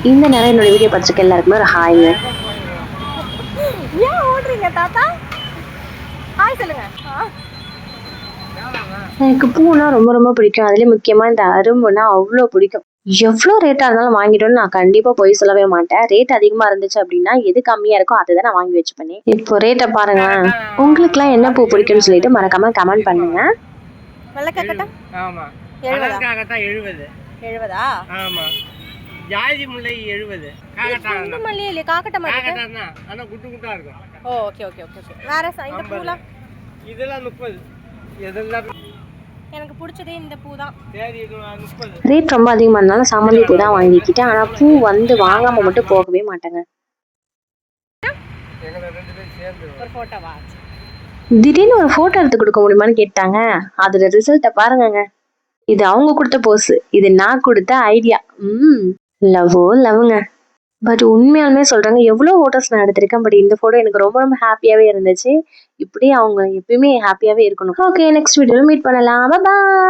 இந்த நேரம் என்னோட வீடியோ பார்த்துருக்க எல்லாருக்குமே ஒரு ஹாய்ங்க. ஏன் ஓடுறீங்க தாத்தா? ஹாய் சொல்லுங்க. எனக்கு பூனா ரொம்ப ரொம்ப பிடிக்கும். அதுலேயும் முக்கியமாக இந்த அரும்புனா அவ்வளோ பிடிக்கும். எவ்வளோ ரேட்டாக இருந்தாலும் வாங்கிட்டோன்னு நான் கண்டிப்பாக போய் சொல்லவே மாட்டேன். ரேட் அதிகமாக இருந்துச்சு அப்படின்னா எது கம்மியாக இருக்கோ அதை தான் நான் வாங்கி வச்சுப்பேனே. இப்போ ரேட்டை பாருங்களேன். உங்களுக்குலாம் என்ன பூ பிடிக்கும்னு சொல்லிட்டு மறக்காம கமெண்ட் பண்ணுங்க. வெள்ளக்காக்கட்டா? ஆமா. 70. காக்கட்டா 70. 70ஆ? ஆமா. ஜாதி முல்லை 70. காக்கட்டா குண்டு மல்லி இல்ல காக்கட்ட மாதிரி. காக்கட்டா தான். ஆனா குட்டு குட்டா இருக்கும். ஓ ஓகே ஓகே ஓகே. வேற இந்த பூலாம் இதெல்லாம் 30. இதெல்லாம் எனக்கு பிடிச்சதே இந்த பூ தான். சரி இது 30. ரேட் ரொம்ப அதிகமாக இருந்தாலும் சாமந்தி பூ தான் வாங்கிக்கிட்டேன். ஆனால் பூ வந்து வாங்காமல் மட்டும் போகவே மாட்டேங்க. எங்களை 2 பேரும் சேர்ந்து ஒரு போட்டோவா? திடீர்னு ஒரு ஃபோட்டோ எடுத்து கொடுக்க முடியுமான்னு கேட்டாங்க. அதோட ரிசல்ட்டை பாருங்கங்க. இது அவங்க கொடுத்த போஸ், இது நான் கொடுத்த ஐடியா. லவ்வுங்க. பட் உண்மையாலுமே சொல்றாங்க, எவ்வளோ ஃபோட்டோஸ் நான் எடுத்திருக்கேன். பட் இந்த ஃபோட்டோ எனக்கு ரொம்ப ரொம்ப ஹாப்பியாகவே இருந்துச்சு. இப்படி அவங்க எப்பயுமே ஹாப்பியாகவே இருக்கணும். ஓகே, நெக்ஸ்ட் வீடியோவில் மீட் பண்ணலாம். பாய்.